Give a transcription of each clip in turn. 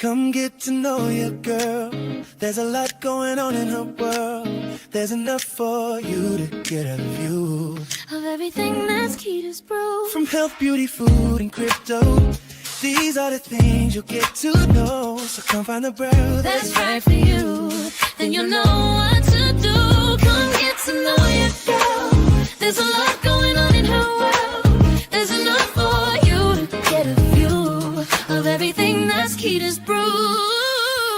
Come get to know your girl. There's a lot going on in her world. There's enough for you to get a view of everything that's Keda's Brew. From health, beauty, food, and crypto, these are the things you'll get to know. So come find the brew that's right for you. Then you'll know what to do. Come get to know your girl. There's a lot going on in her world. There's enough for you to get a view of everything that's Keda's Brew.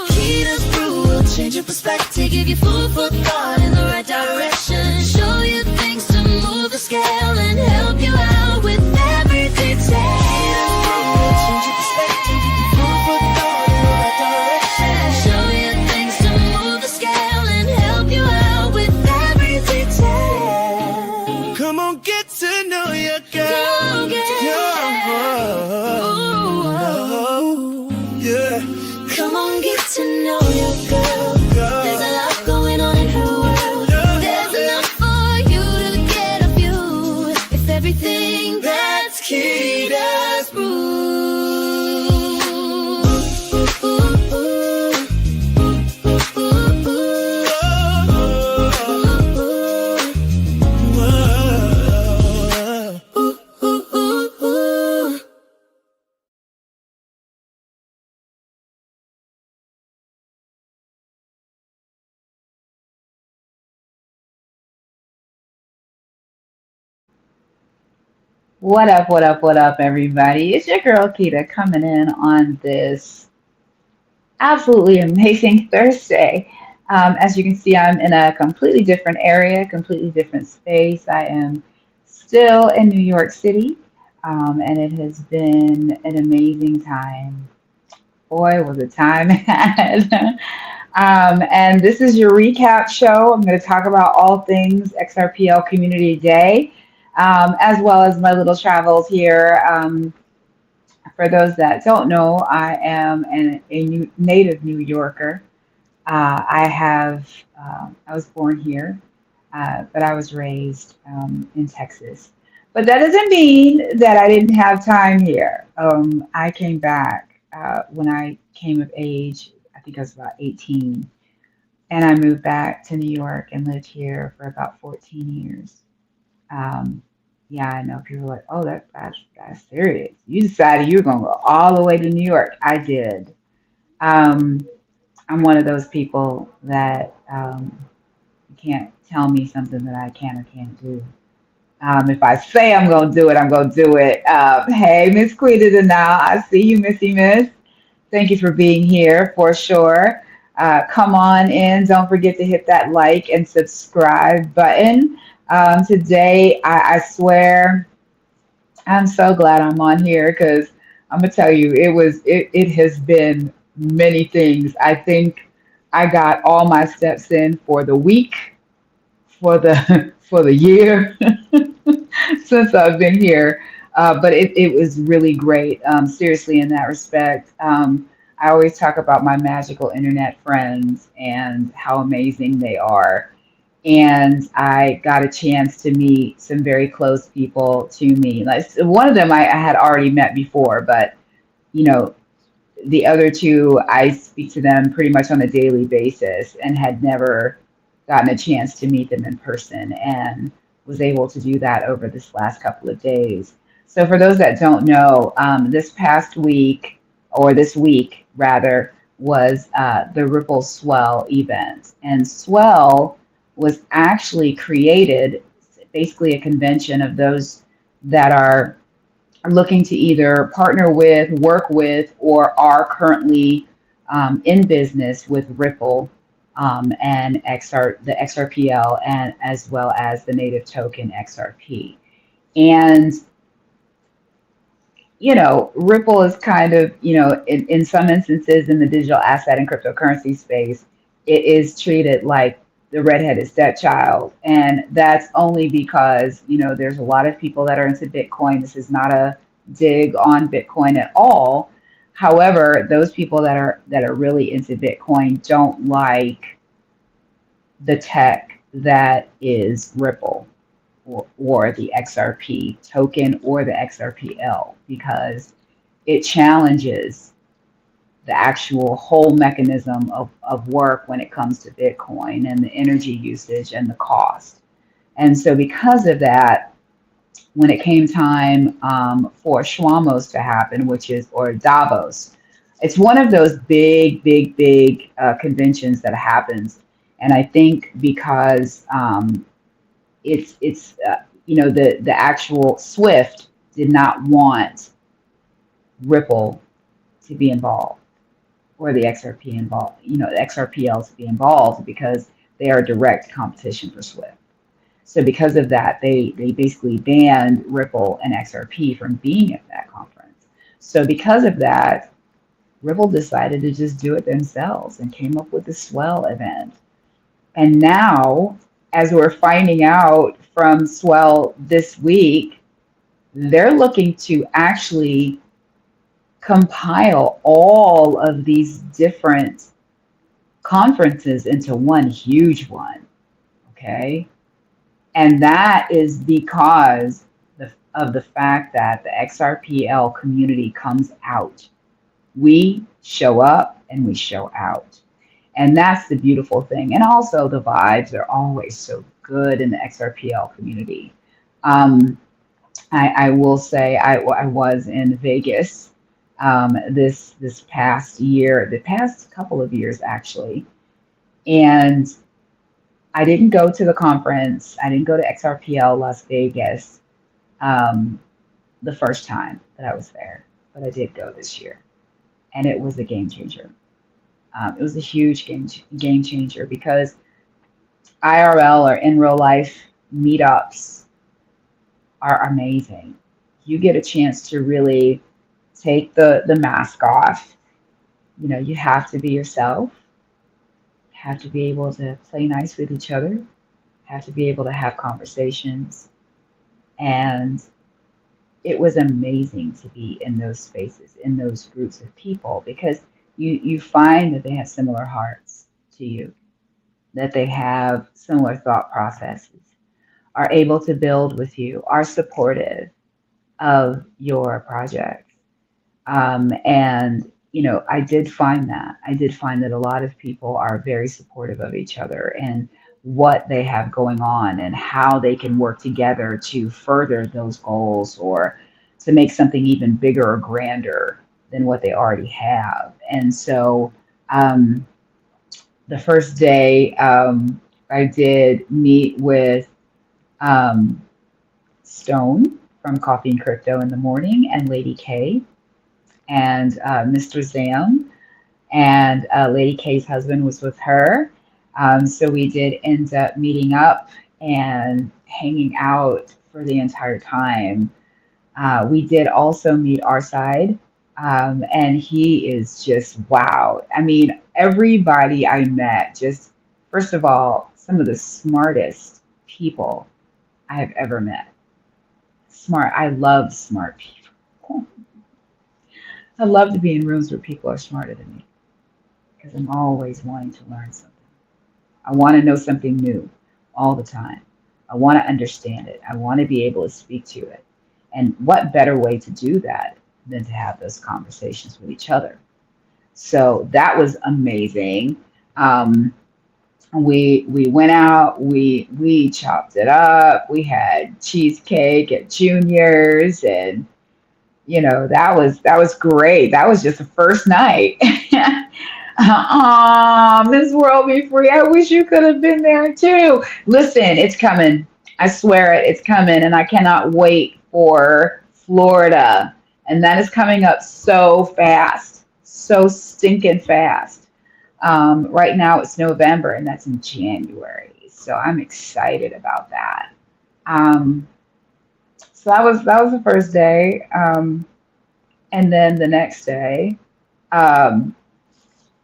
Keda's Brew will change your perspective, give you food for thought in the right direction, show you things to move the scale and help you out with every detail. Change your perspective, give you food for thought in the right direction, show you things to move the scale and help you out with every detail. Come on, get to know your girl. Come get to know your girl. There's a lot going on in her world. There's enough for you to get a view. It's everything that's Keda's Brew. What up, what up, what up, everybody? It's your girl, Keda, coming in on this absolutely amazing Thursday. As you can see, I'm in a completely different area, completely different space. I am still in New York City, and it has been an amazing time. Boy, was it time had. And this is your recap show. I'm going to talk about all things XRPL Community Day. As well as my little travels here. For those that don't know, I am a native New Yorker. I was born here, but I was raised in Texas. But that doesn't mean that I didn't have time here. I came back when I came of age. I think I was about 18. And I moved back to New York and lived here for about 14 years. Yeah, I know people are like, oh, that's serious. You decided you were going to go all the way to New York. I did. I'm one of those people that you can't tell me something that I can or can't do. If I say I'm going to do it, I'm going to do it. Hey, Miss Queen now. I see you, Missy Miss. Thank you for being here for sure. Come on in. Don't forget to hit that like and subscribe button. Today, I swear, I'm so glad I'm on here because I'm gonna tell you, it has been many things. I think I got all my steps in for the week, for the year since I've been here. But it was really great. Seriously, in that respect. I always talk about my magical internet friends and how amazing they are. And I got a chance to meet some very close people to me. Like, one of them I had already met before, but the other two, I speak to them pretty much on a daily basis and had never gotten a chance to meet them in person, and was able to do that over this last couple of days. So for those that don't know, this week rather, was the Ripple Swell event. And Swell was actually created, basically a convention of those that are looking to either partner with, work with, or are currently in business with Ripple and the XRPL, and as well as the native token XRP. And Ripple is kind of, in some instances in the digital asset and cryptocurrency space, it is treated like the redheaded stepchild. And that's only because, there's a lot of people that are into Bitcoin. This is not a dig on Bitcoin at all. However, those people that are really into Bitcoin don't like the tech that is Ripple or the XRP token or the XRPL, because it challenges the actual whole mechanism of work when it comes to Bitcoin and the energy usage and the cost. And so because of that, when it came time for Schwamos to happen, which is, or Davos, it's one of those big conventions that happens. And I think because the actual Swift did not want Ripple to be involved, or the XRP involved, the XRPL to be involved, because they are direct competition for Swift. So because of that, they basically banned Ripple and XRP from being at that conference. So because of that, Ripple decided to just do it themselves and came up with the Swell event. And now, as we're finding out from Swell this week, they're looking to actually compile all of these different conferences into one huge one. Okay. And that is because of the fact that the XRPL community comes out. We show up and we show out. And that's the beautiful thing. And also the vibes are always so good in the XRPL community. I will say I was in Vegas this past year, the past couple of years actually. And I didn't go to the conference. I didn't go to XRPL Las Vegas the first time that I was there, but I did go this year. And it was a game changer. It was a huge game changer because IRL, or in real life meetups, are amazing. You get a chance to really take the mask off. You have to be yourself, have to be able to play nice with each other, have to be able to have conversations. And it was amazing to be in those spaces, in those groups of people, because you find that they have similar hearts to you, that they have similar thought processes, are able to build with you, are supportive of your project. And I did find that a lot of people are very supportive of each other and what they have going on and how they can work together to further those goals, or to make something even bigger or grander than what they already have. And so the first day I did meet with Stone from Coffee and Crypto in the morning, and Lady K, and Mr. Zam, and Lady K's husband was with her. So we did end up meeting up and hanging out for the entire time. We did also meet our side, and he is just wow. I mean, everybody I met, just first of all, some of the smartest people I have ever met. Smart. I love smart people. I love to be in rooms where people are smarter than me, because I'm always wanting to learn something. I want to know something new all the time. I want to understand it. I want to be able to speak to it. And what better way to do that than to have those conversations with each other? So that was amazing. We went out, we chopped it up. We had cheesecake at Junior's, and that was great. That was just the first night. Miss World Be Free. I wish you could have been there too. Listen, it's coming. I swear it's coming, and I cannot wait for Florida. And that is coming up so fast, so stinking fast. Right now it's November, and that's in January. So I'm excited about that. So that was the first day. And then the next day,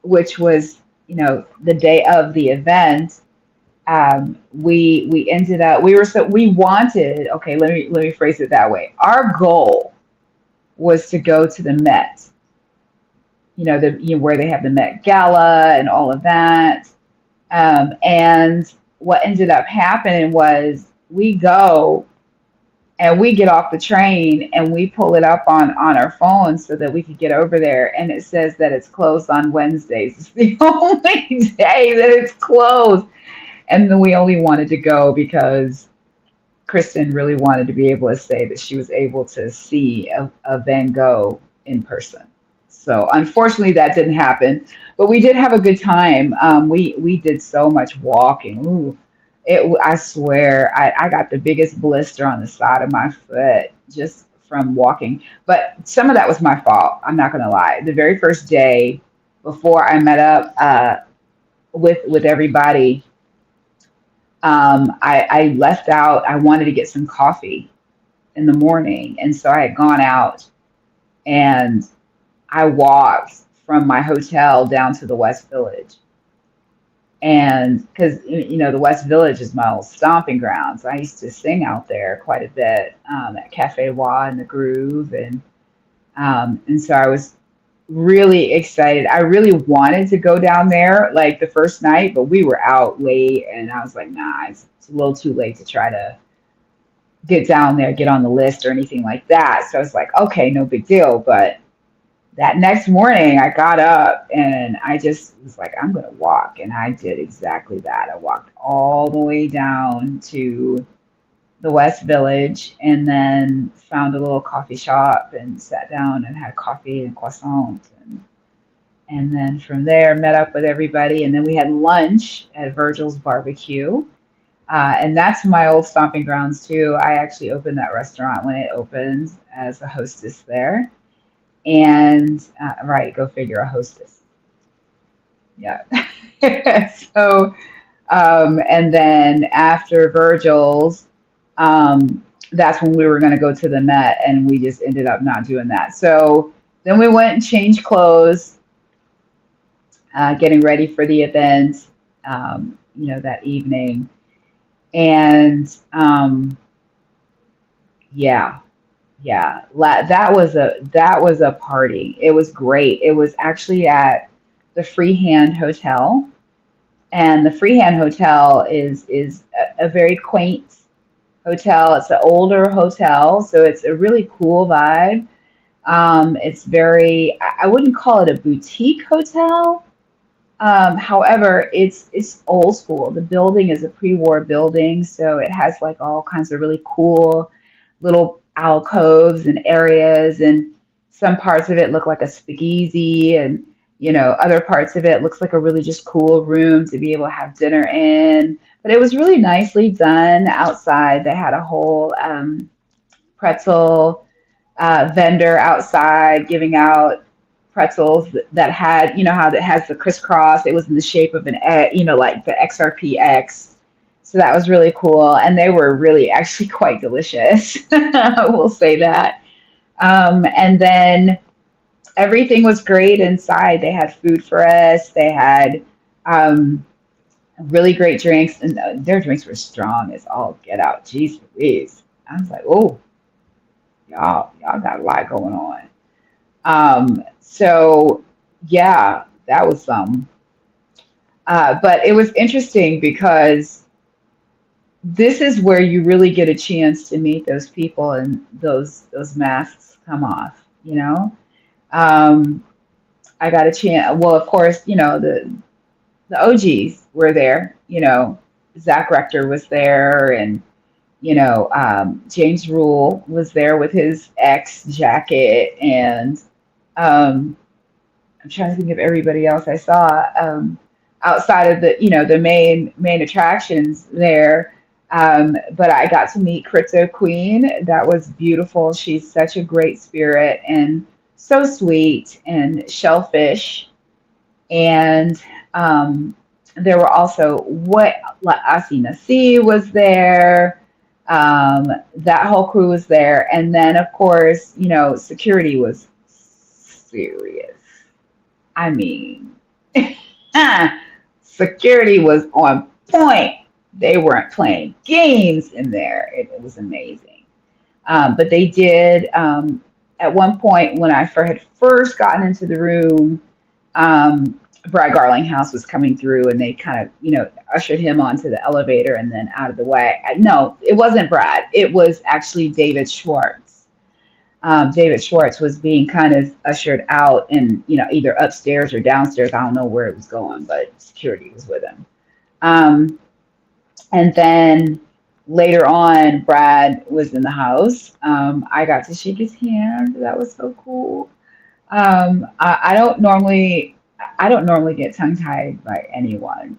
which was, the day of the event, we ended up, we wanted, okay, let me phrase it that way. Our goal was to go to the Met, where they have the Met Gala and all of that. And what ended up happening was we go, And we get off the train and we pull it up on our phones so that we could get over there. And it says that it's closed on Wednesdays. It's the only day that it's closed. And then we only wanted to go because Kristen really wanted to be able to say that she was able to see a Van Gogh in person. So unfortunately, that didn't happen, but we did have a good time. We did so much walking. Ooh, I swear, I got the biggest blister on the side of my foot just from walking. But some of that was my fault. I'm not gonna lie. The very first day before I met up with everybody, I left out. I wanted to get some coffee in the morning, and so I had gone out and I walked from my hotel down to the West Village. And because, the West Village is my old stomping grounds. I used to sing out there quite a bit at Cafe Wa and the Groove. And so I was really excited. I really wanted to go down there like the first night, but we were out late and I was like, nah, it's a little too late to try to get down there, get on the list or anything like that. So I was like, okay, no big deal. But that next morning I got up and I just was like, I'm going to walk. And I did exactly that. I walked all the way down to the West Village and then found a little coffee shop and sat down and had coffee and croissant. And then from there, met up with everybody. And then we had lunch at Virgil's Barbecue. And that's my old stomping grounds too. I actually opened that restaurant when it opened as a hostess there. And right, go figure, a hostess. Yeah. So, and then after Virgil's, that's when we were going to go to the Met, and we just ended up not doing that. So then we went and changed clothes, getting ready for the event, that evening. And yeah. That was a party. It was great. It was actually at the Freehand Hotel, and the Freehand Hotel is a very quaint hotel. It's an older hotel, so it's a really cool vibe. It's very, I wouldn't call it a boutique hotel. However, it's old school. The building is a pre-war building, so it has like all kinds of really cool little alcoves and areas, and some parts of it look like a speakeasy, and other parts of it looks like a really just cool room to be able to have dinner in. But it was really nicely done outside. They had a whole pretzel vendor outside giving out pretzels that had, how it has the crisscross. It was in the shape of an, like the XRPX. So that was really cool. And they were really actually quite delicious. We'll say that. And then everything was great inside. They had food for us. They had really great drinks. And their drinks were strong as all get out. Jeez Louise. I was like, oh, y'all got a lot going on. So, yeah, that was some. But it was interesting because this is where you really get a chance to meet those people and those masks come off, I got a chance. Well, of course, the OGs were there, Zach Rector was there, and, James Rule was there with his X jacket, and I'm trying to think of everybody else I saw outside of the main attractions there. But I got to meet Crypto Queen. That was beautiful. She's such a great spirit and so sweet, and Shellfish. And there were also Asi Nasi was there. That whole crew was there. And then, of course, security was serious. I mean, security was on point. They weren't playing games in there. It was amazing. But they did, at one point when I had first gotten into the room, Brad Garlinghouse was coming through, and they kind of, ushered him onto the elevator and then out of the way. No, it wasn't Brad. It was actually David Schwartz. David Schwartz was being kind of ushered out, and either upstairs or downstairs. I don't know where it was going, but security was with him. And then later on, Brad was in the house. I got to shake his hand. That was so cool. I don't normally get tongue tied by anyone.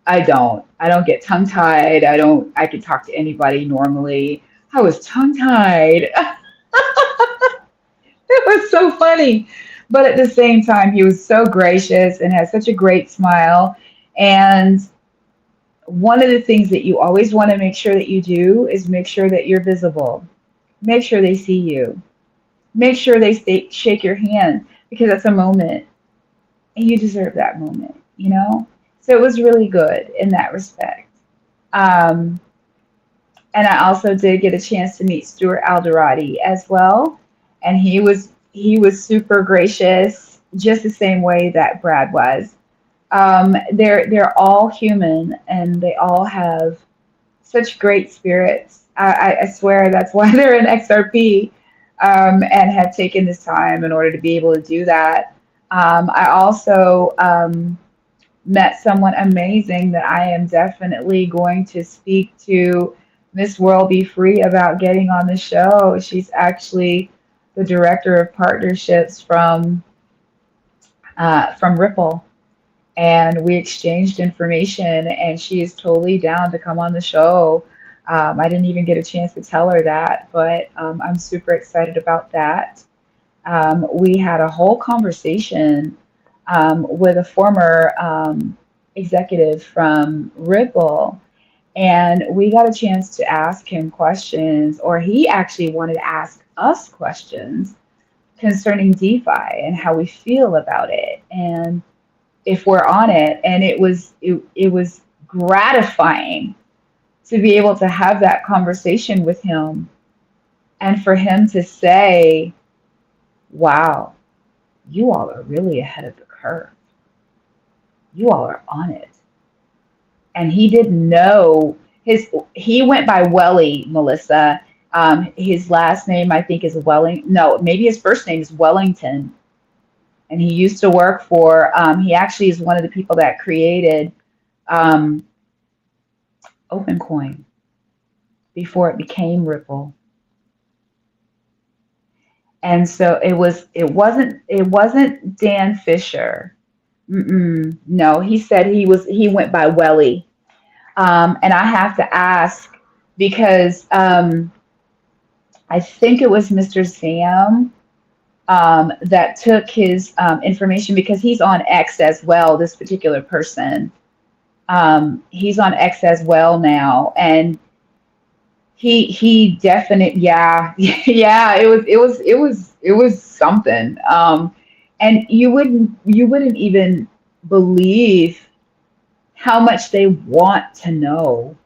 I don't get tongue tied. I can talk to anybody normally. I was tongue tied. It was so funny. But at the same time, he was so gracious and had such a great smile. And one of the things that you always want to make sure that you do is make sure that you're visible. Make sure they see you. Make sure they shake your hand, because that's a moment and you deserve that moment, So it was really good in that respect. And I also did get a chance to meet Stuart Alderati as well. And he was super gracious, just the same way that Brad was. They're all human, and they all have such great spirits. I swear that's why they're in XRP, and have taken this time in order to be able to do that. I also met someone amazing that I am definitely going to speak to Miss World Be Free about getting on the show. She's actually the director of partnerships from Ripple. And we exchanged information, and she is totally down to come on the show. I didn't even get a chance to tell her that, but I'm super excited about that. We had a whole conversation with a former executive from Ripple, and we got a chance to ask him questions, or he actually wanted to ask us questions concerning DeFi and how we feel about it, and if we're on it. And it was gratifying to be able to have that conversation with him, and for him to say, wow, you all are really ahead of the curve. You all are on it. And he didn't know he went by Welly, Melissa. His last name, I think, is maybe his first name is Wellington. And he used to work for, he actually is one of the people that created OpenCoin before it became Ripple. And so it wasn't Dan Fisher. No, he said he went by Welly. And I have to ask, because I think it was Mr. Sam that took his information, because he's on X as well, this particular person. He's on X as well now, and he definitely, yeah, it was something. And you wouldn't even believe how much they want to know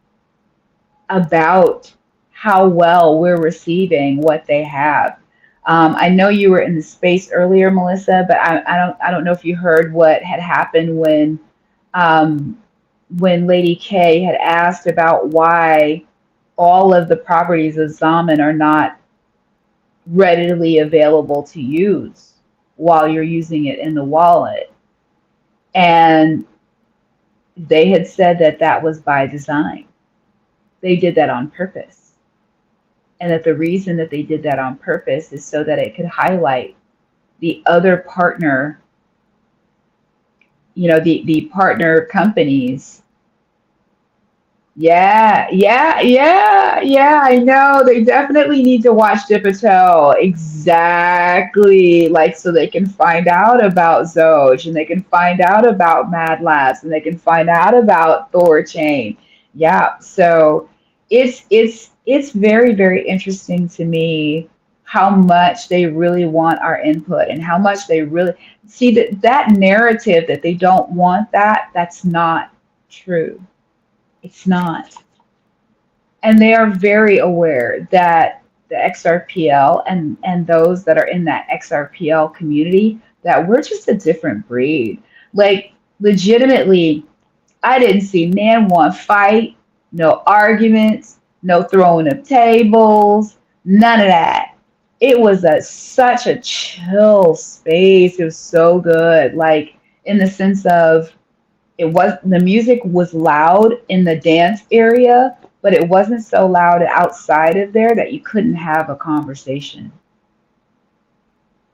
about how well we're receiving what they have. I know you were in the space earlier, Melissa, but I don't know if you heard what had happened when Lady K had asked about why all of the properties of Zaman are not readily available to use while you're using it in the wallet. And they had said that was by design. They did that on purpose. And that the reason that they did that on purpose is so that it could highlight the other partner, the partner companies. Yeah, I know. They definitely need to watch Dipitel. Exactly. Like, so they can find out about Zoj, and they can find out about Mad Labs, and they can find out about Thorchain. Yeah. So it's very, very interesting to me how much they really want our input, and how much they really see that narrative that they don't want that's not true. It's not. And they are very aware that the XRPL and those that are in that XRPL community, that we're just a different breed. Like, legitimately, I didn't see nan one fight, no arguments, no throwing of tables, none of that. It was such a chill space. It was so good. Like in the sense of the music was loud in the dance area, but it wasn't so loud outside of there that you couldn't have a conversation,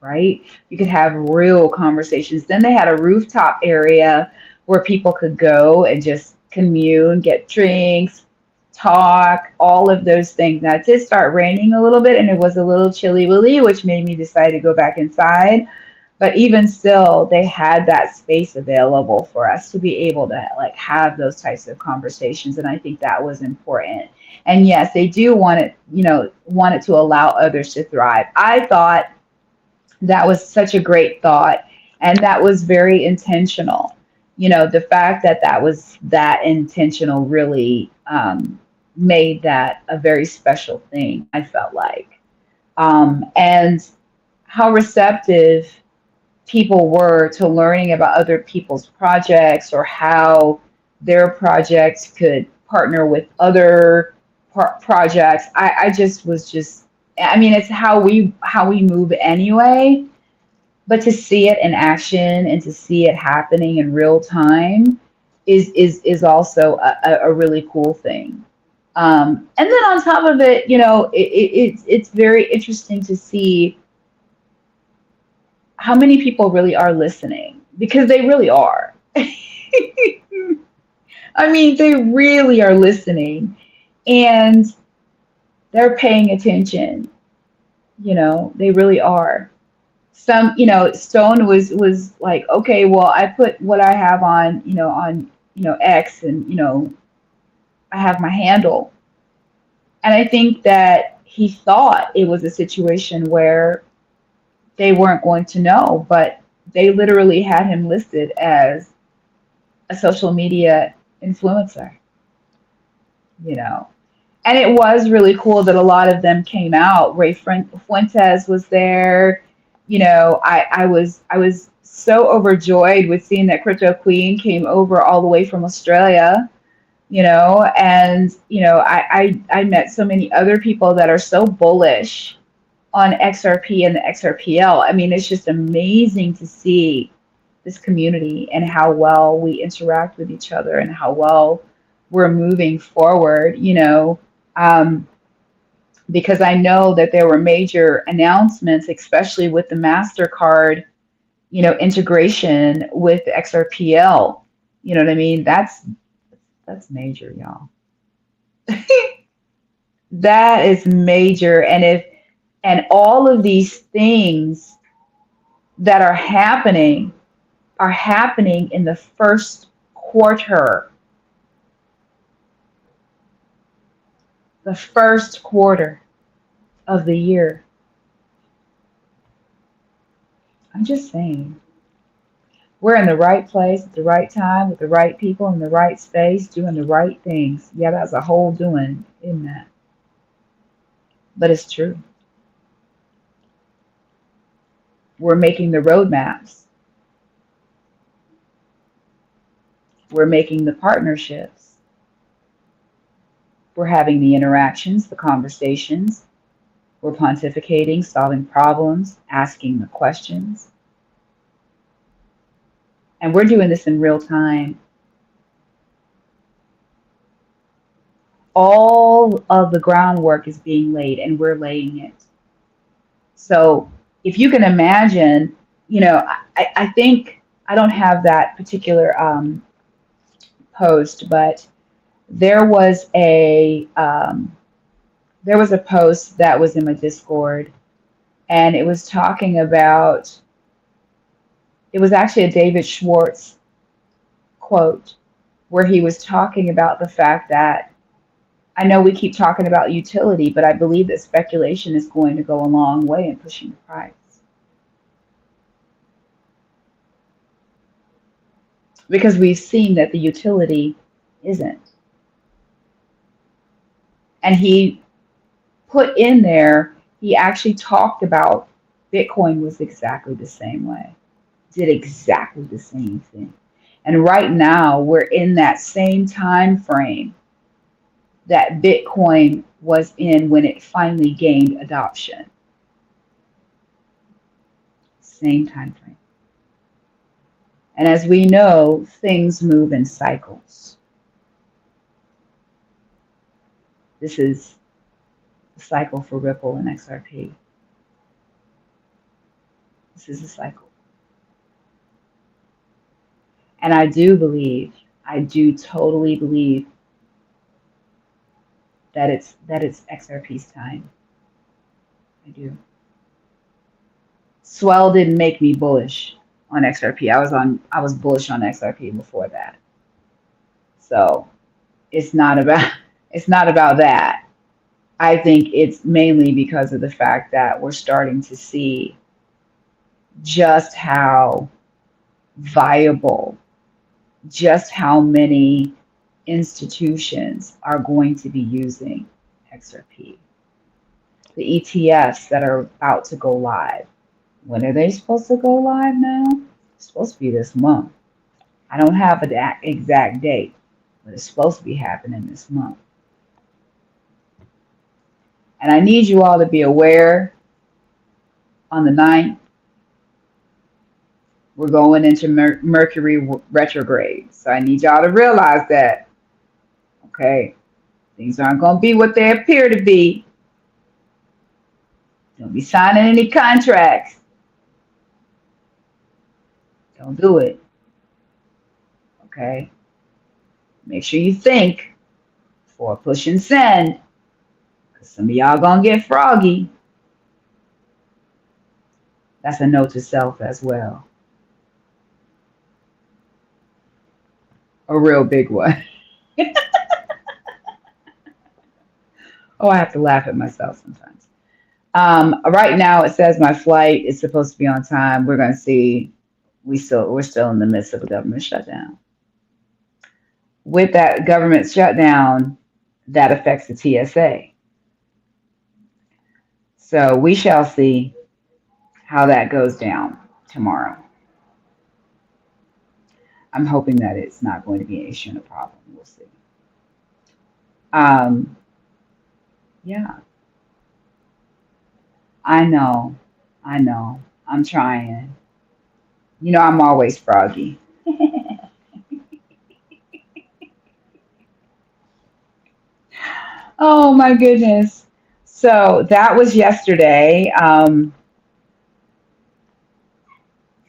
right? You could have real conversations. Then they had a rooftop area where people could go and just commune, get drinks, talk, all of those things. Now it did start raining a little bit and it was a little chilly willy, which made me decide to go back inside. But even still, they had that space available for us to be able to like have those types of conversations. And I think that was important. And yes, they do want it, want it to allow others to thrive. I thought that was such a great thought, and that was very intentional. The fact that that was that intentional really made that a very special thing, I felt like. And how receptive people were to learning about other people's projects or how their projects could partner with other projects. I just was just, I mean, it's how we move anyway, but to see it in action and to see it happening in real time is also a really cool thing. And then on top of it, it's very interesting to see how many people really are listening, because they really are. I mean, they really are listening and they're paying attention. They really are. Some, Stone was like, okay, well, I put what I have on X, and I have my handle. And I think that he thought it was a situation where they weren't going to know, but they literally had him listed as a social media influencer, you know. And it was really cool that a lot of them came out. Ray Fuentes was there. I was so overjoyed with seeing that Crypto Queen came over all the way from Australia, and I met so many other people that are so bullish on XRP and the XRPL. I mean, it's just amazing to see this community and how well we interact with each other and how well we're moving forward, because I know that there were major announcements, especially with the MasterCard, integration with XRPL. You know what I mean? That's major, y'all. That is major. And all of these things that are happening in the first quarter. The first quarter of the year. I'm just saying. We're in the right place at the right time with the right people in the right space doing the right things. Yeah, that's a whole doing, isn't that? But it's true. We're making the roadmaps. We're making the partnerships. We're having the interactions, the conversations. We're pontificating, solving problems, asking the questions. And we're doing this in real time. All of the groundwork is being laid, and we're laying it. So if you can imagine, I think I don't have that particular post, but there was a post that was in my Discord, and it was talking about, it was actually a David Schwartz quote where he was talking about the fact that, I know we keep talking about utility, but I believe that speculation is going to go a long way in pushing the price. Because we've seen that the utility isn't. And he put in there, he actually talked about Bitcoin was exactly the same way, did exactly the same thing. And right now, we're in that same time frame that Bitcoin was in when it finally gained adoption. Same time frame. And as we know, things move in cycles. This is the cycle for Ripple and XRP. This is a cycle. And I do totally believe that it's XRP's time. I do. Swell didn't make me bullish on XRP. I was bullish on XRP before that. So it's not about that. I think it's mainly because of the fact that we're starting to see just how viable, just how many institutions are going to be using XRP. The ETFs that are about to go live. When are they supposed to go live now? It's supposed to be this month. I don't have an exact date, but it's supposed to be happening this month. And I need you all to be aware on the 9th, we're going into Mercury retrograde. So I need y'all to realize that, okay, things aren't going to be what they appear to be. Don't be signing any contracts. Don't do it. Okay? Make sure you think before push and send. Because some of y'all going to get froggy. That's a note to self as well. A real big one. Oh, I have to laugh at myself sometimes. Right now, it says my flight is supposed to be on time. We're going to see. We're still in the midst of a government shutdown. With that government shutdown, that affects the TSA. So we shall see how that goes down tomorrow. I'm hoping that it's not going to be an issue and a problem. We'll see. Yeah. I know. I'm trying. You know, I'm always froggy. Oh my goodness. So that was yesterday. A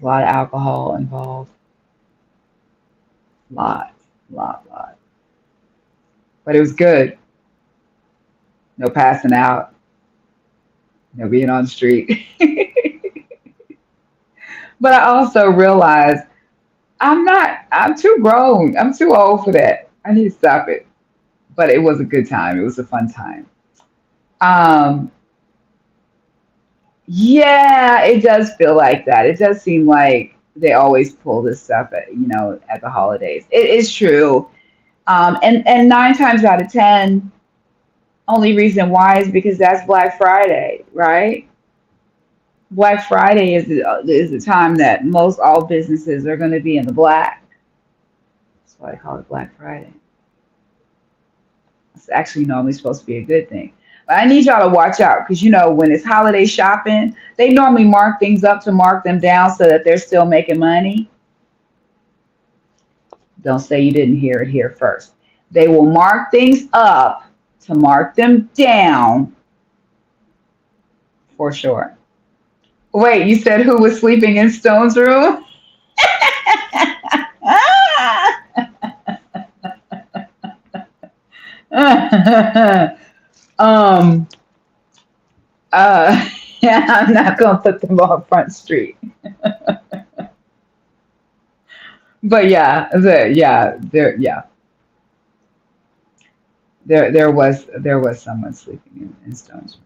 lot of alcohol involved. Lot. But it was good. No passing out. No being on the street. But I also realized I'm too grown. I'm too old for that. I need to stop it. But it was a good time. It was a fun time. Yeah, it does feel like that. It does seem like they always pull this stuff at the holidays. It is true. And 9 times out of 10, only reason why is because that's Black Friday, right? Black Friday is the time that most all businesses are going to be in the black. That's why I call it Black Friday. It's actually normally supposed to be a good thing. But I need y'all to watch out because, when it's holiday shopping, they normally mark things up to mark them down so that they're still making money. Don't say you didn't hear it here first. They will mark things up to mark them down for sure. Wait, you said who was sleeping in Stone's room? Yeah, I'm not gonna put them on Front Street. But there was someone sleeping in Stone's room.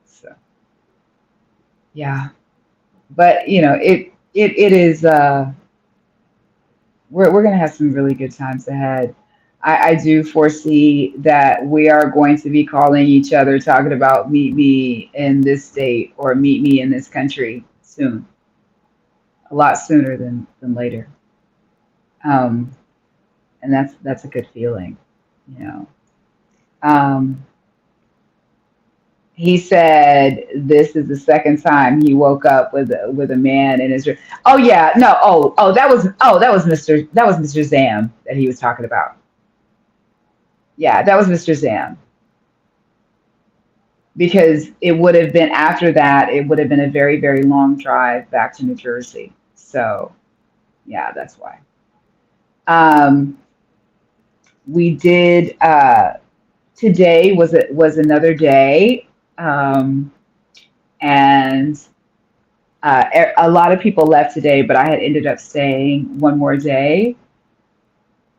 So yeah, but it is. We're gonna have some really good times ahead. I do foresee that we are going to be calling each other, talking about meet me in this state or meet me in this country soon. A a lot sooner than later. Um, and that's a good feeling, you know. Um, he said this is the second time he woke up with a man in his room. Oh yeah, no, that was Mr. Zam that he was talking about. Yeah, that was Mr. Zam. Because it would have been after that, it would have been a very, very long drive back to New Jersey. So yeah, that's why. Um, we did today was another day, and a lot of people left today, but I had ended up staying one more day,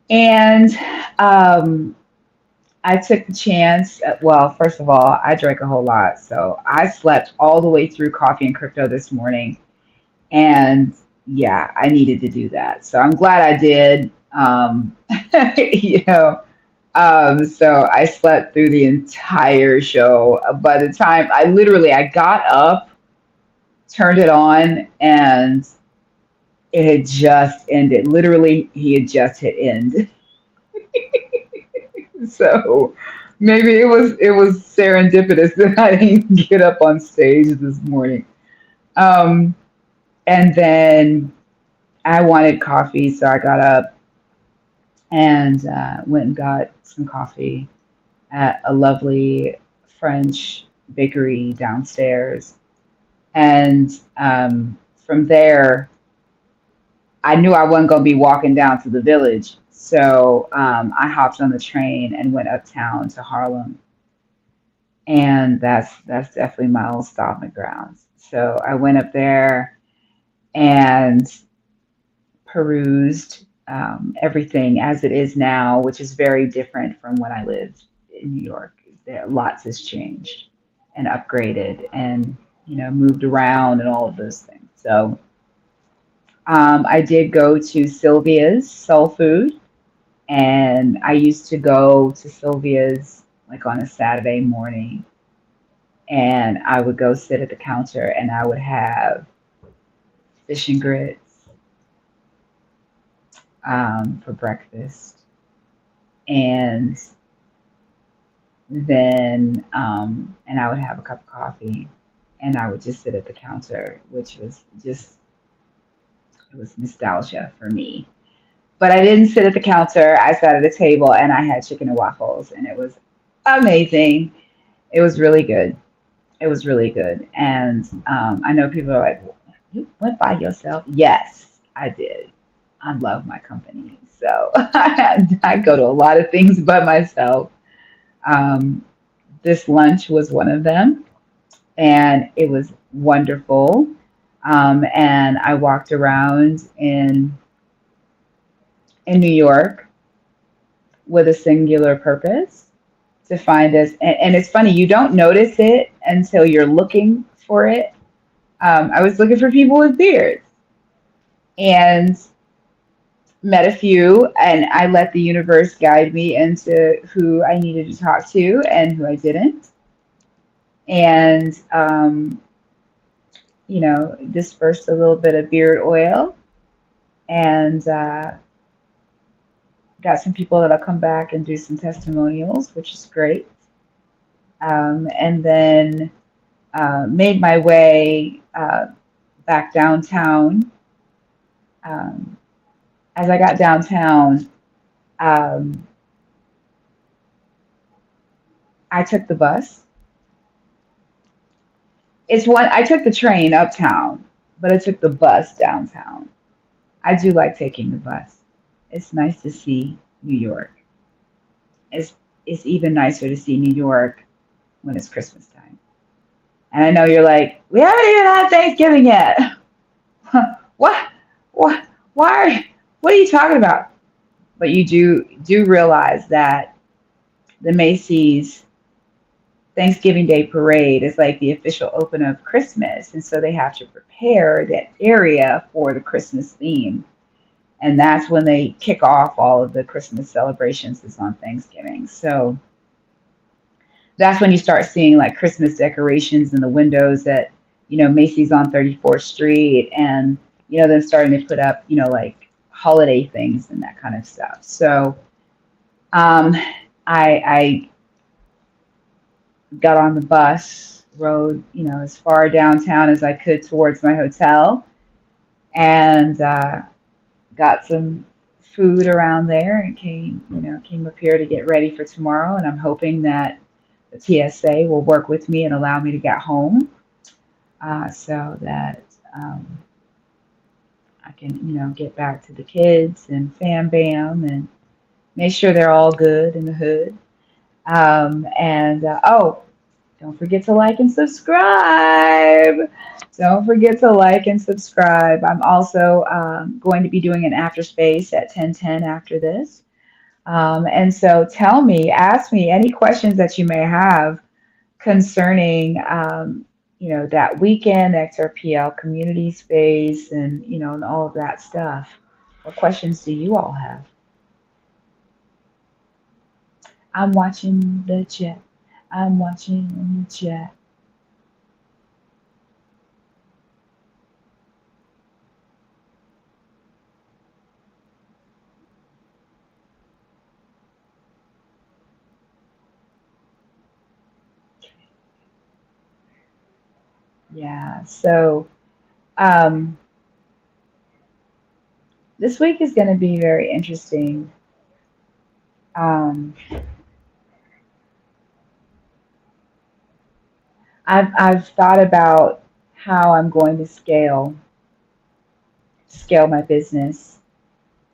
and um, I took the chance. Well, first of all, I drank a whole lot, so I slept all the way through coffee and crypto this morning, and yeah, I needed to do that. So I'm glad I did. You know, so I slept through the entire show. By the time I got up, turned it on, and it had just ended. Literally, he had just hit end. So maybe it was serendipitous that I didn't get up on stage this morning. Um, and then I wanted coffee, so I got up and went and got some coffee at a lovely French bakery downstairs. And from there, I knew I wasn't going to be walking down to the village. So I hopped on the train and went uptown to Harlem. And that's definitely my old stomping grounds. So I went up there and perused everything as it is now, which is very different from when I lived in New York. There, lots has changed and upgraded and moved around and all of those things. So I did go to Sylvia's Soul Food, and I used to go to Sylvia's like on a Saturday morning, and I would go sit at the counter and I would have fish and grits for breakfast, and then and I would have a cup of coffee, and I would just sit at the counter, which was just it was nostalgia for me. But I didn't sit at the counter. I sat at a table and I had chicken and waffles, and it was amazing. It was really good. It was really good. And I know people are like, you went by yourself? Yes, I did. I love my company. So I go to a lot of things by myself. Um, this lunch was one of them, and it was wonderful. And I walked around in New York with a singular purpose to find us. And it's funny, you don't notice it until you're looking for it. I was looking for people with beards and met a few, and I let the universe guide me into who I needed to talk to and who I didn't. And, dispersed a little bit of beard oil, and got some people that'll come back and do some testimonials, which is great. And then made my way back downtown. As I got downtown, I took the bus. I took the train uptown, but I took the bus downtown. I do like taking the bus. It's nice to see New York. It's even nicer to see New York when it's Christmas time. And I know you're like, we haven't even had Thanksgiving yet. What? What? What are you talking about? But you do realize that the Macy's Thanksgiving Day parade is like the official open of Christmas, and so they have to prepare that area for the Christmas theme. And that's when they kick off all of the Christmas celebrations is on Thanksgiving. So that's when you start seeing like Christmas decorations in the windows at, Macy's on 34th Street, and them starting to put up, like holiday things and that kind of stuff. So um, I got on the bus, rode, as far downtown as I could towards my hotel, and got some food around there, and came up here to get ready for tomorrow. And I'm hoping that the TSA will work with me and allow me to get home, so that I can, get back to the kids and fam bam and make sure they're all good in the hood. And oh, don't forget to like and subscribe. Don't forget to like and subscribe. I'm also going to be doing an after space at 10:10 after this. And so ask me any questions that you may have concerning, that weekend, XRPL community space, and all of that stuff. What questions do you all have? I'm watching the chat. I'm watching the chat. Yeah, so um, this week is going to be very interesting. Um, I've thought about how I'm going to scale my business,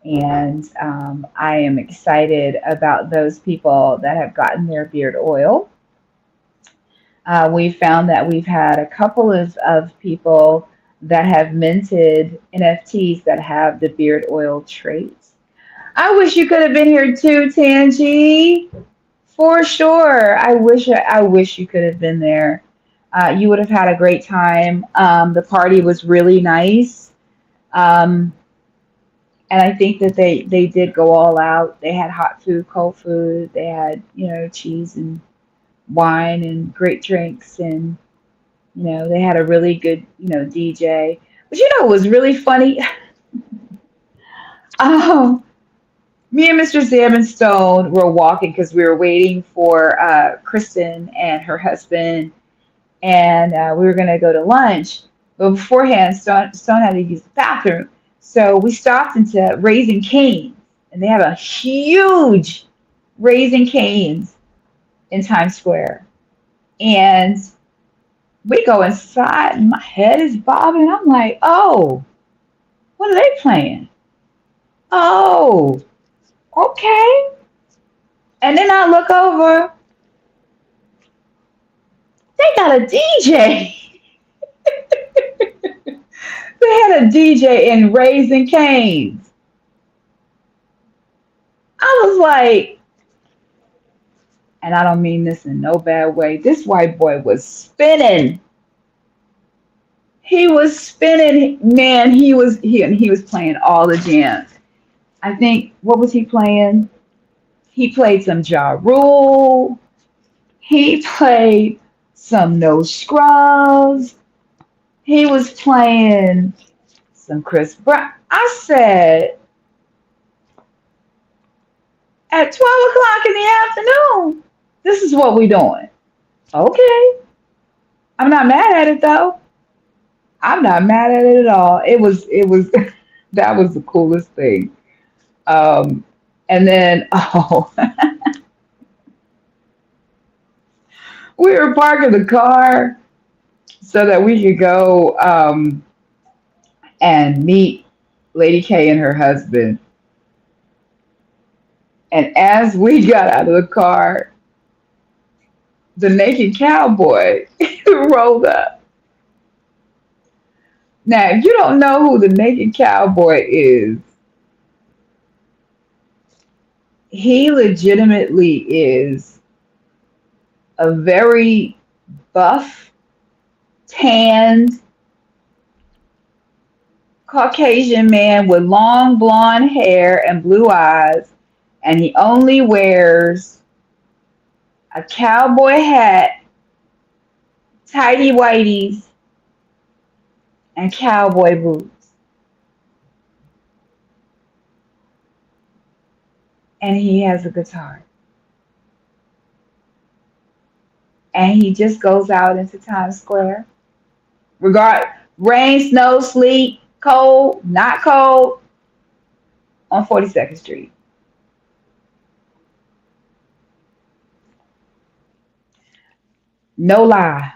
and I am excited about those people that have gotten their beard oil. We found that we've had a couple of people that have minted NFTs that have the beard oil traits. I wish you could have been here too, Tangi. For sure. I wish you could have been there. You would have had a great time. The party was really nice. Um, and I think that they did go all out. They had hot food, cold food. They had, cheese and wine and great drinks, and they had a really good, DJ. But it was really funny. Um, Me and Mr. Salmon Stone were walking because we were waiting for Kristen and her husband, and we were going to go to lunch. But beforehand, Stone had to use the bathroom. So we stopped into Raising Cane's, and they have a huge Raising Cane's in Times Square. And we go inside, and my head is bobbing. I'm like, oh, what are they playing? Oh, okay. And then I look over, they got a DJ. They had a DJ in Raising Cane's. I was like, and I don't mean this in no bad way, this white boy was spinning. He was spinning, man. He was playing all the jams. I think, what was he playing? He played some Ja Rule. He played some No Scrubs. He was playing some Chris Brown. I said, at 12 o'clock in the afternoon, this is what we doing. Okay. I'm not mad at it though. I'm not mad at it at all. It was that was the coolest thing. And then we were parking the car so that we could go and meet Lady K and her husband. And as we got out of the car, the naked cowboy rolled up. Now, if you don't know who the naked cowboy is, he legitimately is a very buff, tanned, Caucasian man with long blonde hair and blue eyes, and he only wears a cowboy hat, tighty whities, and cowboy boots. and he has a guitar. And he just goes out into Times Square. Regard rain, snow, sleet, cold, not cold, on 42nd Street. No lie.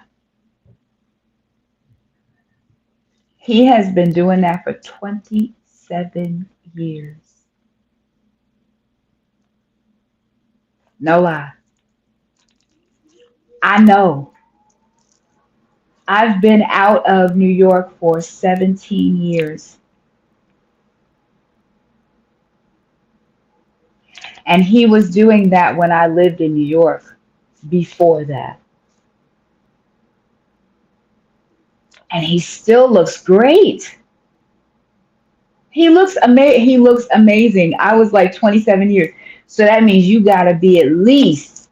He has been doing that for 27 years. No lie. I know. I've been out of New York for 17 years. And he was doing that when I lived in New York before that. And he still looks great. He looks amazing. I was like 27 years. So that means you got to be at least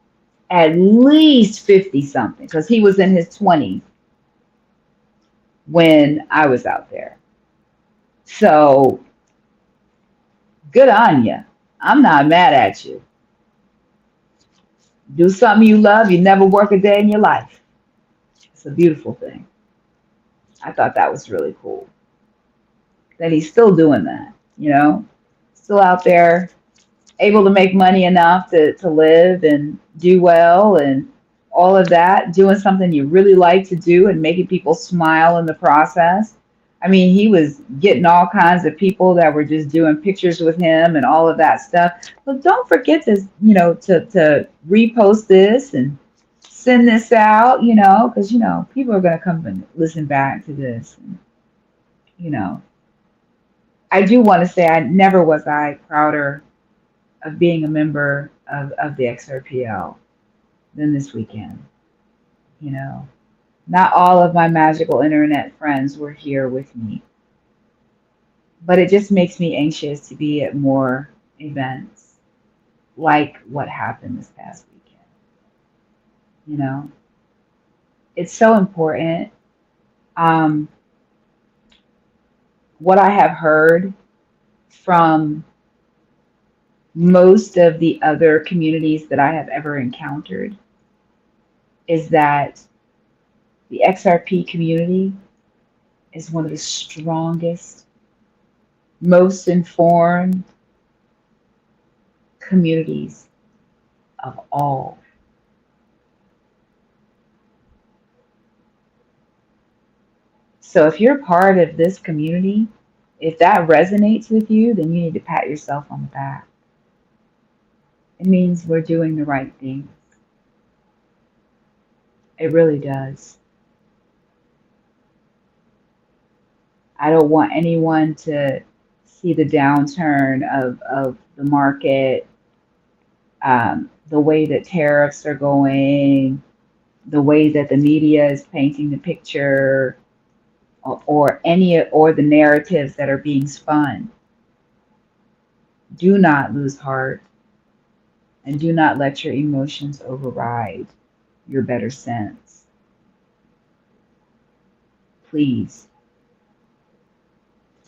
50 something because he was in his 20s when I was out there. So good on you. I'm not mad at you. Do something you love. You never work a day in your life. It's a beautiful thing. I thought that was really cool that he's still doing that, still out there, able to make money enough to live and do well and all of that, doing something you really like to do and making people smile in the process. I mean, he was getting all kinds of people that were just doing pictures with him and all of that stuff. But don't forget to, to repost this and send this out, because, people are going to come and listen back to this. And, you know, I do want to say I never was I prouder of being a member of the XRPL than this weekend. You know, not all of my magical internet friends were here with me, but it just makes me anxious to be at more events like what happened this past weekend. You know, it's so important. Um, what I have heard from most of the other communities that I have ever encountered is that the XRP community is one of the strongest, most informed communities of all. So if you're part of this community, if that resonates with you, then you need to pat yourself on the back. It means we're doing the right thing. It really does. I don't want anyone to see the downturn of the market, the way that tariffs are going, the way that the media is painting the picture, or the narratives that are being spun. Do not lose heart and do not let your emotions override your better sense. Please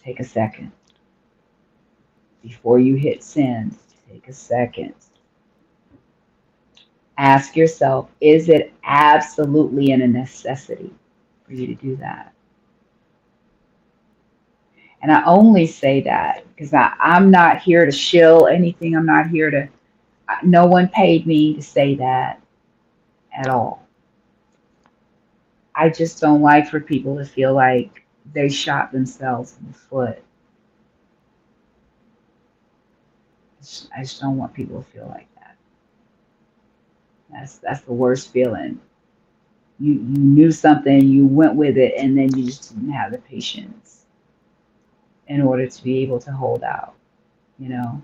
take a second. Before you hit send, take a second. Ask yourself, is it absolutely a necessity for you to do that? And I only say that because I'm not here to shill anything. No one paid me to say that at all. I just don't like for people to feel like they shot themselves in the foot. I just don't want people to feel like that. That's the worst feeling. You knew something, you went with it, and then you just didn't have the patience in order to be able to hold out, you know.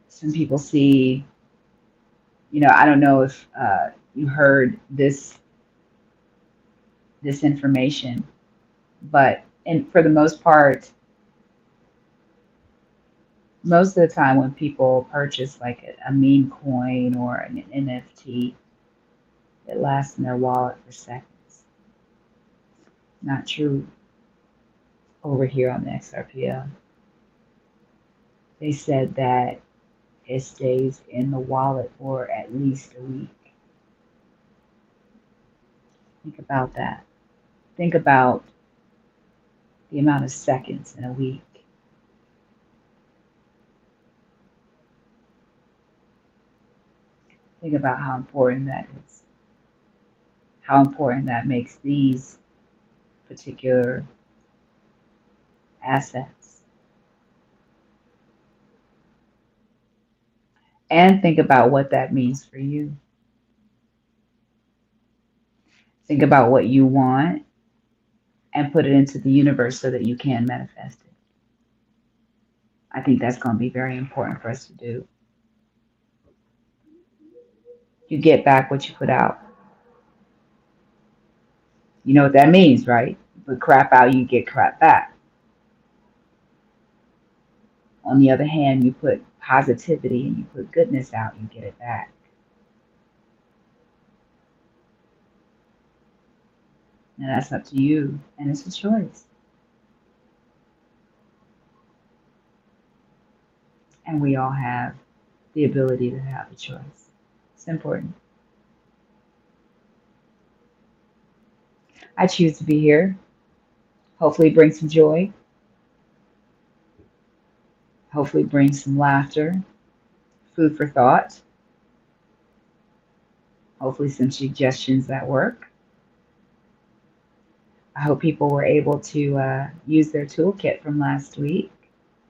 Some people see, I don't know if you heard this information, but for the most part, most of the time when people purchase like a meme coin or an NFT, it lasts in their wallet for seconds. Not true over here on the XRPL. They said that it stays in the wallet for at least a week. Think about that. Think about the amount of seconds in a week. Think about how important that is, how important that makes these particular assets. And think about what that means for you. Think about what you want and put it into the universe so that you can manifest it. I think that's going to be very important for us to do. You get back what you put out. You know what that means, right? You put crap out, you get crap back. On the other hand, you put positivity and you put goodness out, you get it back. And that's up to you, and it's a choice. And we all have the ability to have a choice. It's important. I choose to be here. Hopefully bring some joy. Hopefully bring some laughter, food for thought. Hopefully some suggestions that work. I hope people were able to use their toolkit from last week,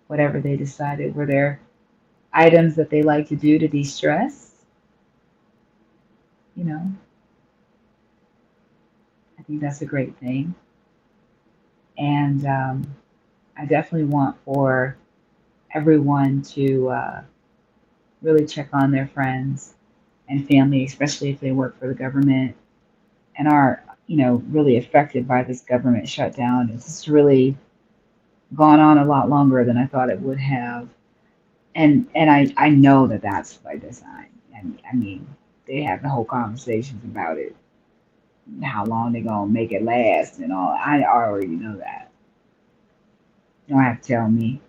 whatever they decided were their items that they like to do to de-stress. You know, I think that's a great thing. And I definitely want for everyone to really check on their friends and family, especially if they work for the government and are, really affected by this government shutdown. It's just really gone on a lot longer than I thought it would have. And I know that that's by design. And I mean, they have the whole conversations about it, how long they're gonna make it last and all. I already know that. You don't have to tell me.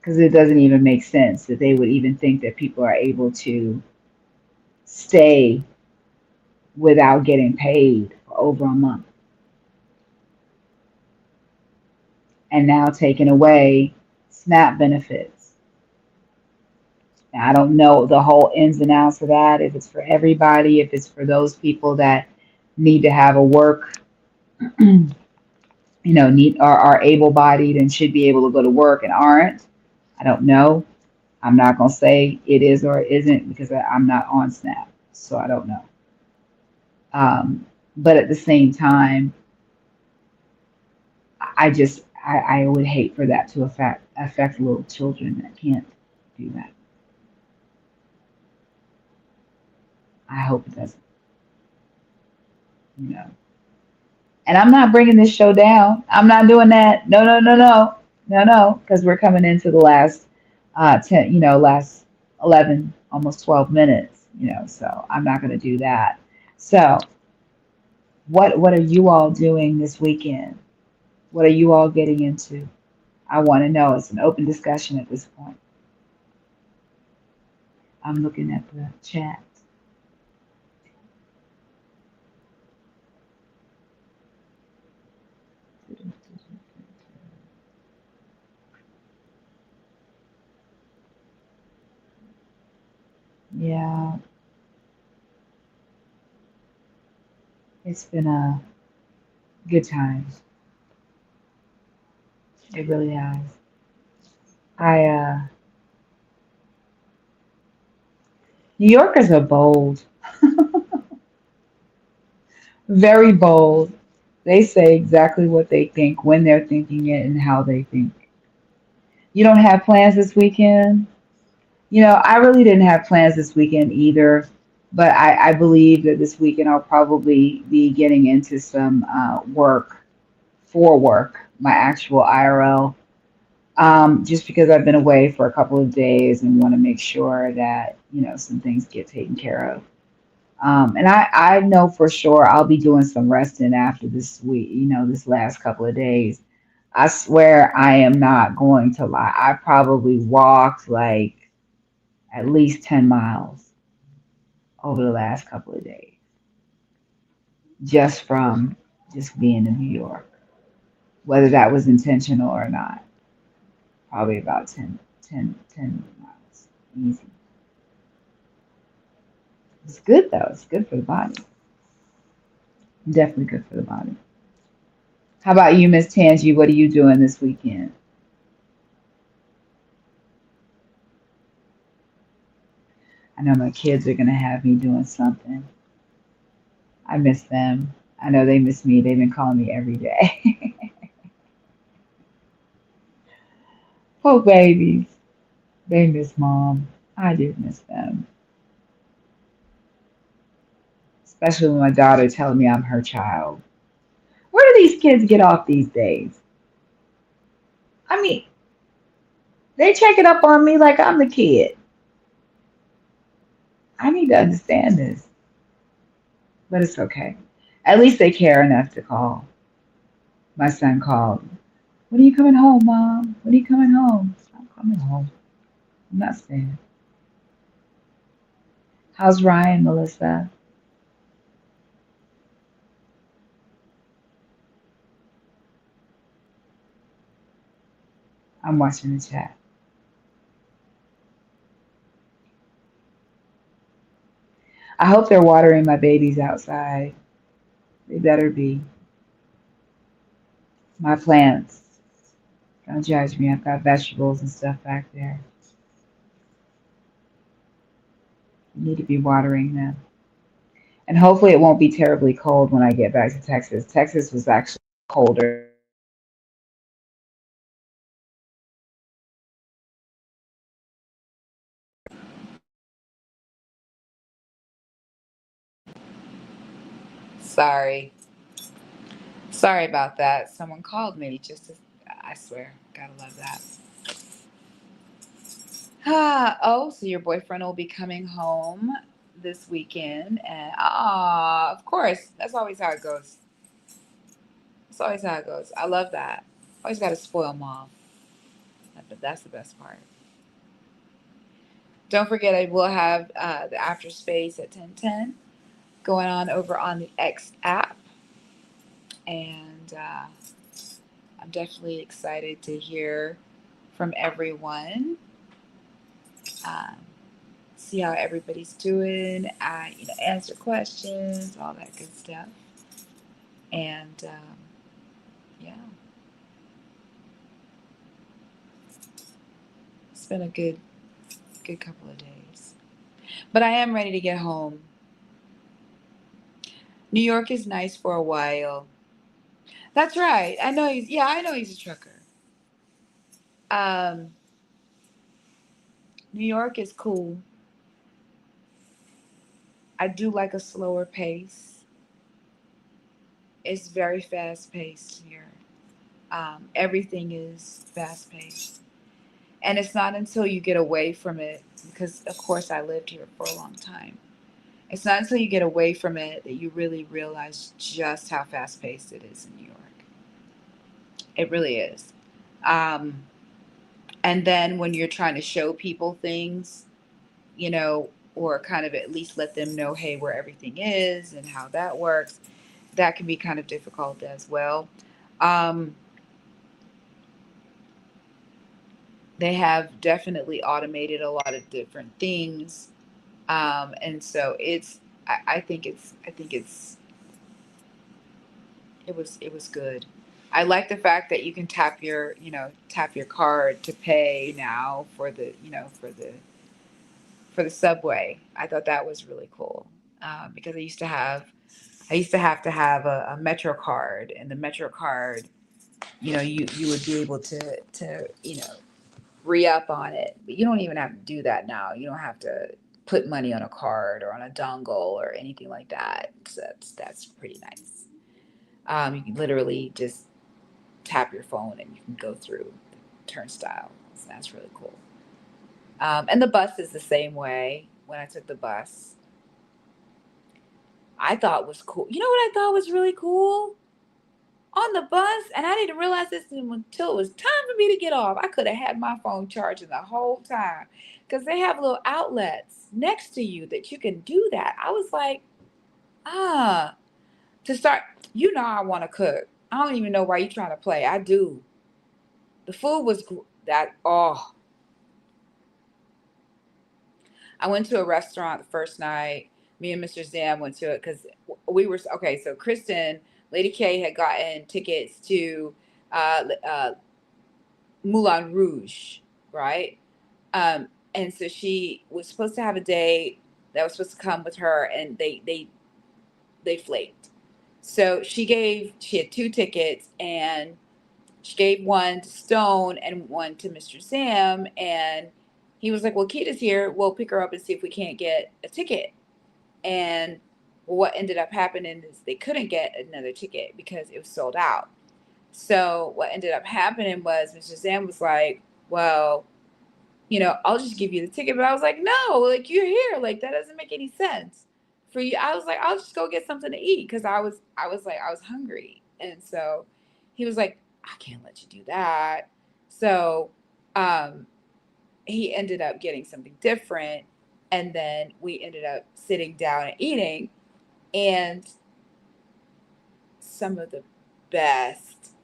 Because it doesn't even make sense that they would even think that people are able to stay without getting paid for over a month. And now taking away SNAP benefits. Now, I don't know the whole ins and outs of that, if it's for everybody, if it's for those people that need to have a work, need are able-bodied and should be able to go to work and aren't. I don't know. I'm not going to say it is or it isn't because I'm not on SNAP, so I don't know. But at the same time, I would hate for that to affect little children that can't do that. I hope it doesn't, you know. And I'm not bringing this show down. I'm not doing that. No, no, no, no, no, no, because we're coming into the last 10, last 11, almost 12 minutes, so I'm not going to do that. So what are you all doing this weekend? What are you all getting into? I want to know. It's an open discussion at this point. I'm looking at the chat. Yeah, it's been a good time. It really has. I New Yorkers are bold, very bold. They say exactly what they think when they're thinking it and how they think. You don't have plans this weekend? I really didn't have plans this weekend either, but I believe that this weekend I'll probably be getting into some work, my actual IRL, just because I've been away for a couple of days and want to make sure that, some things get taken care of. And I know for sure I'll be doing some resting after this week, this last couple of days. I swear I am not going to lie. I probably walked like at least 10 miles over the last couple of days just from just being in New York. Whether that was intentional or not, probably about 10 miles. Easy. It's good though. It's good for the body. Definitely good for the body. How about you, Miss Tangi? What are you doing this weekend? I know my kids are gonna have me doing something. I miss them. I know they miss me. They've been calling me every day. Oh, babies. They miss mom. I do miss them. Especially when my daughter telling me I'm her child. Where do these kids get off these days? I mean, they check it up on me like I'm the kid. I need to understand this, but it's okay. At least they care enough to call. My son called. When are you coming home, Mom? When are you coming home? I'm coming home. I'm not staying. How's Ryan, Melissa? I'm watching the chat. I hope they're watering my babies outside. They better be. My plants. Don't judge me. I've got vegetables and stuff back there. You need to be watering them. And hopefully it won't be terribly cold when I get back to Texas. Texas was actually colder. Sorry. Sorry about that. Someone called me just to, I swear, gotta love that. Oh, so your boyfriend will be coming home this weekend. And of course, that's always how it goes. That's always how it goes. I love that. Always got to spoil mom. That's the best part. Don't forget, I will have the after space at 10:10 going on over on the X app. And I'm definitely excited to hear from everyone. Um, see how everybody's doing. Answer questions, all that good stuff. And yeah, it's been a good couple of days. But I am ready to get home. New York is nice for a while. That's right. I know he's a trucker. Um, New York is cool. I do like a slower pace. It's very fast paced here. Everything is fast paced. And it's not until you get away from it, because of course I lived here for a long time. It's not until you get away from it that you really realize just how fast paced it is in New York. It really is. Um, and then when you're trying to show people things, or kind of at least let them know, hey, where everything is and how that works, that can be kind of difficult as well. Um, they have definitely automated a lot of different things. And so it was good. I like the fact that you can tap your card to pay now for the subway. I thought that was really cool. Because I used to have a Metro card, and the Metro card, you would be able to re-up on it, but you don't even have to do that now. You don't have to put money on a card or on a dongle or anything like that. So that's pretty nice. You can literally just tap your phone and you can go through the turnstile. So that's really cool. And the bus is the same way. When I took the bus, I thought was cool. You know what I thought was really cool? on the bus, and I didn't realize this until it was time for me to get off. I could have had my phone charging the whole time because they have little outlets next to you that you can do that. I was like, to start, I want to cook. I don't even know why you're trying to play. I do. The food was I went to a restaurant the first night. Me and Mr. Zam went to it because we were, okay, so Kristen, Lady K had gotten tickets to Moulin Rouge, right? And so she was supposed to have a date that was supposed to come with her, and they flaked. So she had 2 tickets, and she gave one to Stone and one to Mr. Sam, and he was like, well, Keda's here. We'll pick her up and see if we can't get a ticket. And what ended up happening is they couldn't get another ticket because it was sold out. So what ended up happening was Mr. Sam was like, well, I'll just give you the ticket. But I was like, no, like, you're here. Like, that doesn't make any sense for you. I was like, I'll just go get something to eat because I was hungry. And so he was like, I can't let you do that. So he ended up getting something different. And then we ended up sitting down and eating. And some of the best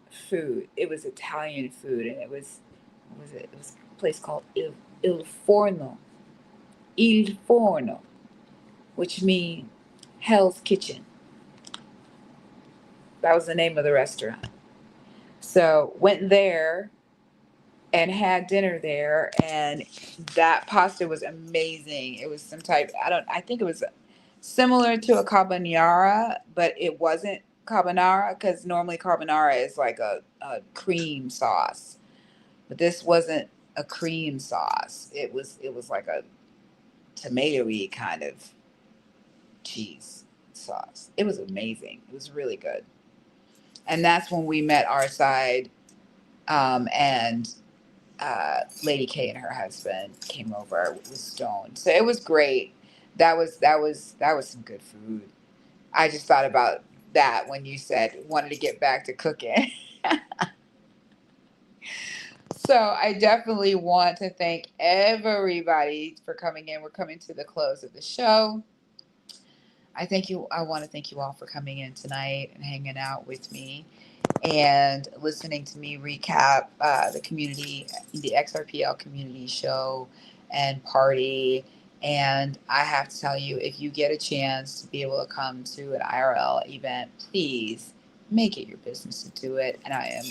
food, it was Italian food. And it was a place called Il Forno, which means Hell's Kitchen. That was the name of the restaurant. So went there and had dinner there, and that pasta was amazing. It was some type, I think it was similar to a carbonara, but it wasn't carbonara because normally carbonara is like a cream sauce. But this wasn't a cream sauce. It was like a tomato-y kind of cheese sauce. It was amazing. It was really good. And that's when we met our side, and Lady K and her husband came over with Stone. So it was great. That was some good food. I just thought about that when you said wanted to get back to cooking. So I definitely want to thank everybody for coming in. We're coming to the close of the show. I want to thank you all for coming in tonight and hanging out with me and listening to me recap the XRPL community show and party. And I have to tell you, if you get a chance to be able to come to an IRL event, please make it your business to do it. And I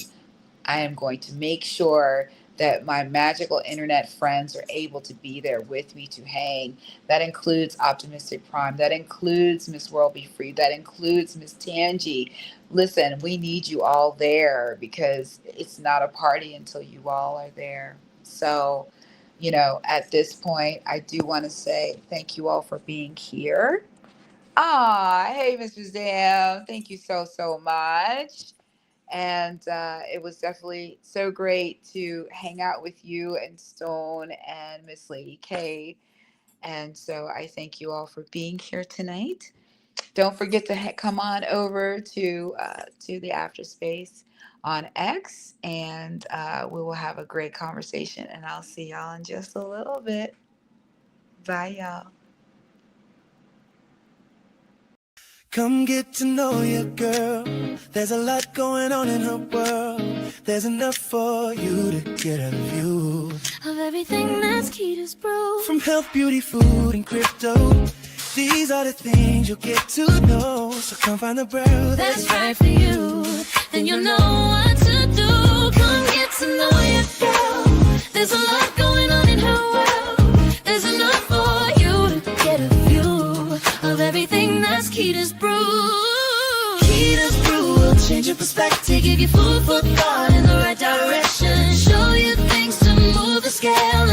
am going to make sure that my magical internet friends are able to be there with me to hang. That includes Optimistic Prime. That includes Miss World Be Free. That includes Miss Tangi. Listen, we need you all there because it's not a party until you all are there. So, at this point, I do want to say thank you all for being here. Hey, Mr. Zam. Thank you so, so much. And it was definitely so great to hang out with you and Stone and Miss Lady K. And so I thank you all for being here tonight. Don't forget to come on over to the After Space on X, and we will have a great conversation. And I'll see y'all in just a little bit. Bye, y'all. Come get to know your girl. There's a lot going on in her world. There's enough for you to get a view of everything that's Keda's Brew. from health, beauty, food, and crypto. These are the things you'll get to know. So come find the brew That's right for you. Then you'll know what to do. Come get to know your girl. There's a lot going on in her world. There's enough for you to get a view of everything that's Keda's Brew. Keda's Brew will change your perspective. Give you food for thought in the right direction. Show you things to move the scale.